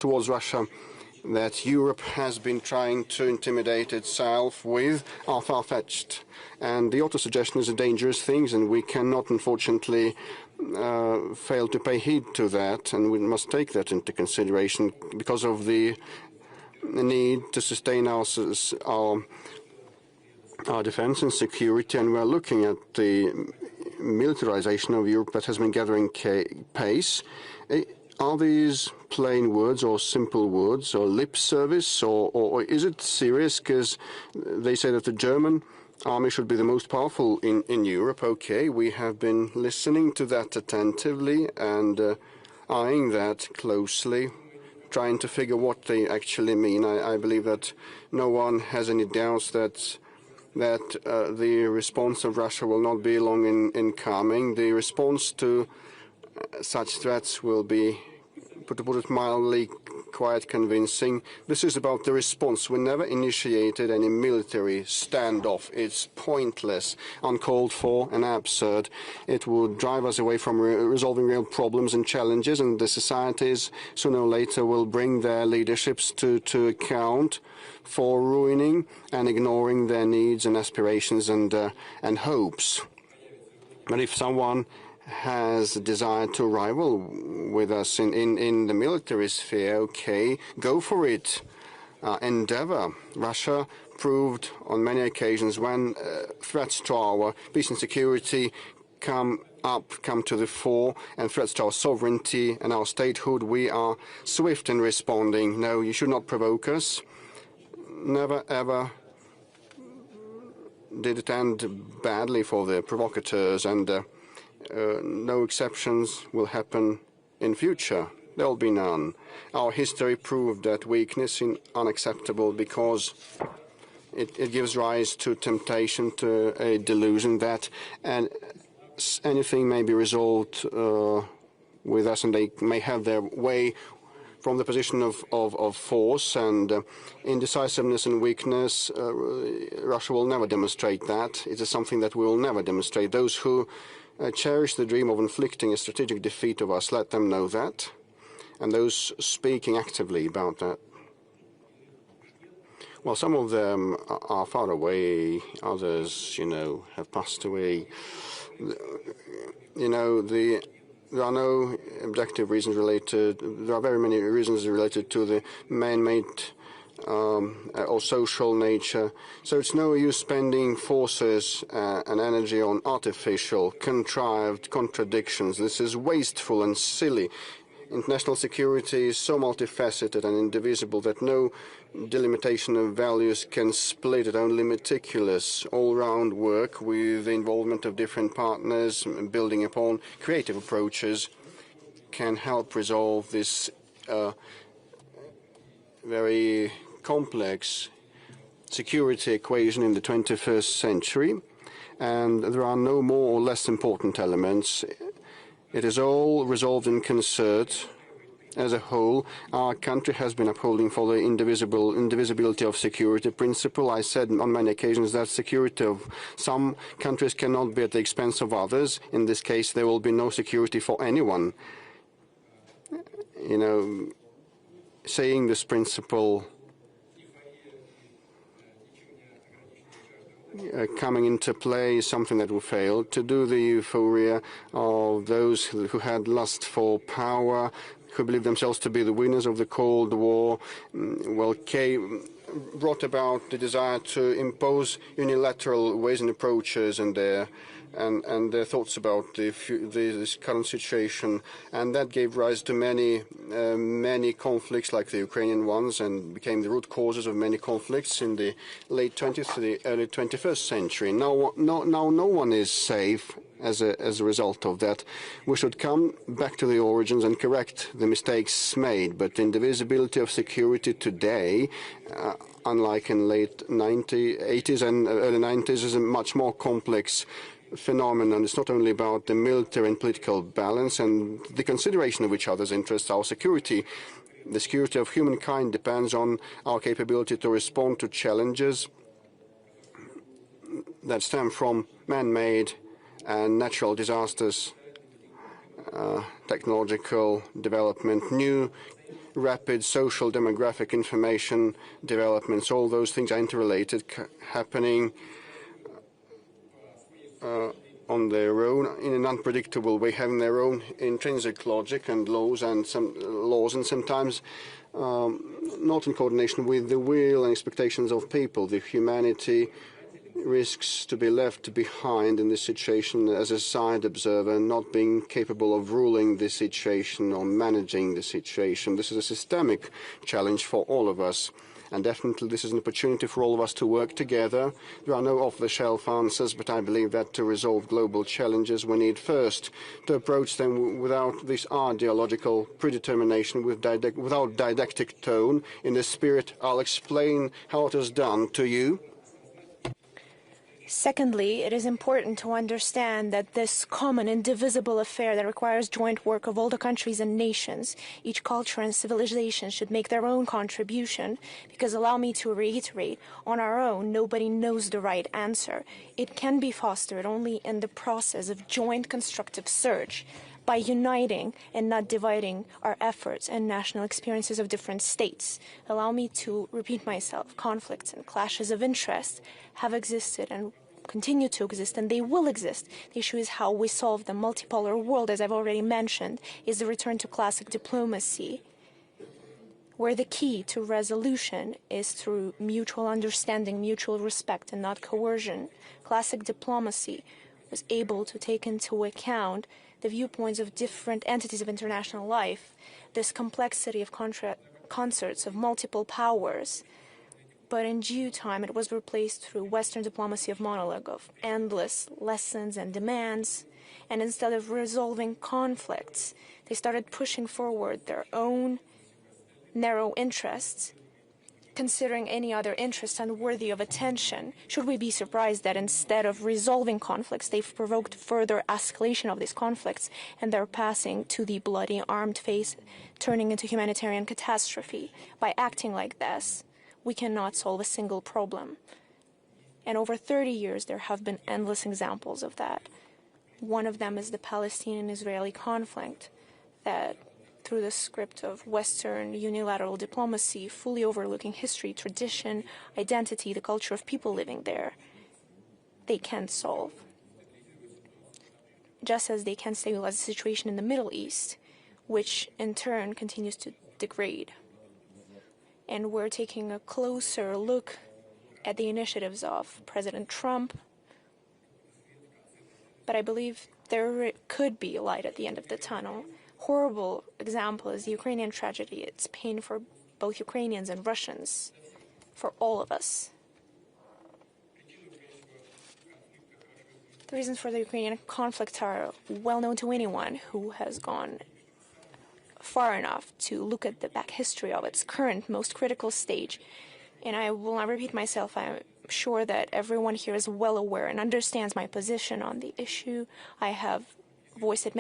towards Russia that Europe has been trying to intimidate itself with are far-fetched. And the auto-suggestion is a dangerous thing, and we cannot, unfortunately, fail to pay heed to that, and we must take that into consideration because of the need to sustain our defense and security, and we're looking at the militarization of Europe that has been gathering pace. Are these plain words or simple words or lip service, or is it serious? Because they say that the German army should be the most powerful in Europe. Okay, we have been listening to that attentively and eyeing that closely, trying to figure what they actually mean. I believe that no one has any doubts that the response of Russia will not be long in coming. The response to such threats will be, to put it mildly, quite convincing. This is about the response. We never initiated any military standoff. It's pointless, uncalled for, and absurd. It would drive us away from resolving real problems and challenges, and the societies, sooner or later, will bring their leaderships to account for ruining and ignoring their needs and aspirations and hopes. But if someone has a desire to rival with us in the military sphere, okay, go for it. Endeavor. Russia proved on many occasions when threats to our peace and security come to the fore, and threats to our sovereignty and our statehood, we are swift in responding. No, you should not provoke us. Never ever did it end badly for the provocateurs, and no exceptions will happen in future. There will be none. Our history proved that weakness is unacceptable because it gives rise to temptation, to a delusion that anything may be resolved with us, and they may have their way from the position of force and indecisiveness and weakness. Russia will never demonstrate that. It is something that we will never demonstrate. Those who cherish the dream of inflicting a strategic defeat of us, let them know that. And those speaking actively about that, well, some of them are far away, others, have passed away. There are no objective reasons related. There are very many reasons related to the man-made or social nature. So it's no use spending forces and energy on artificial, contrived contradictions. This is wasteful and silly. International security is so multifaceted and indivisible that no delimitation of values can split it. Only meticulous, all-round work with the involvement of different partners, building upon creative approaches, can help resolve this very complex security equation in the 21st century. And there are no more or less important elements. It is all resolved in concert. As a whole, our country has been upholding for the indivisibility of security principle. I said on many occasions that security of some countries cannot be at the expense of others. In this case, there will be no security for anyone. Saying this principle coming into play is something that will fail. To do the euphoria of those who had lust for power, who believed themselves to be the winners of the Cold War, brought about the desire to impose unilateral ways and approaches and their thoughts about this current situation, and that gave rise to many conflicts like the Ukrainian ones, and became the root causes of many conflicts in the late 20th to the early 21st century. Now no one is safe as a result of that. We should come back to the origins and correct the mistakes made, but the indivisibility of security today, unlike in late 80s and early 90s, is a much more complex phenomenon. It's not only about the military and political balance and the consideration of each other's interests. Our security, the security of humankind, depends on our capability to respond to challenges that stem from man-made and natural disasters. technological development, new rapid social demographic information developments, all those things are interrelated, happening on their own in an unpredictable way, having their own intrinsic logic and laws, and sometimes not in coordination with the will and expectations of people. The humanity risks to be left behind in this situation as a side observer, not being capable of ruling the situation or managing the situation. This is a systemic challenge for all of us. And definitely this is an opportunity for all of us to work together. There are no off-the-shelf answers, but I believe that to resolve global challenges, we need first to approach them without this ideological predetermination, without didactic tone. In this spirit, I'll explain how it is done to you. Secondly, it is important to understand that this common, indivisible affair that requires joint work of all the countries and nations, each culture and civilization should make their own contribution, because allow me to reiterate, on our own, nobody knows the right answer. It can be fostered only in the process of joint constructive search, by uniting and not dividing our efforts and national experiences of different states. Allow me to repeat myself. Conflicts and clashes of interest have existed and continue to exist, and they will exist. The issue is how we solve the multipolar world, as I've already mentioned, is the return to classic diplomacy, where the key to resolution is through mutual understanding, mutual respect, and not coercion. Classic diplomacy was able to take into account the viewpoints of different entities of international life, this complexity of concerts of multiple powers. But in due time, it was replaced through Western diplomacy of monologue, of endless lessons and demands. And instead of resolving conflicts, they started pushing forward their own narrow interests, considering any other interest unworthy of attention. Should we be surprised that instead of resolving conflicts, they've provoked further escalation of these conflicts, and they're passing to the bloody armed phase, turning into humanitarian catastrophe? By acting like this, we cannot solve a single problem. And over 30 years, there have been endless examples of that. One of them is the Palestinian-Israeli conflict, that through the script of Western unilateral diplomacy, fully overlooking history, tradition, identity, the culture of people living there, they can't solve. Just as they can't stabilize the situation in the Middle East, which in turn continues to degrade. And we're taking a closer look at the initiatives of President Trump. But I believe there could be a light at the end of the tunnel. Horrible example is the Ukrainian tragedy. It's pain for both Ukrainians and Russians, for all of us. The reasons for the Ukrainian conflict are well known to anyone who has gone far enough to look at the back history of its current most critical stage. And I will not repeat myself. I'm sure that everyone here is well aware and understands my position on the issue. I have voiced it many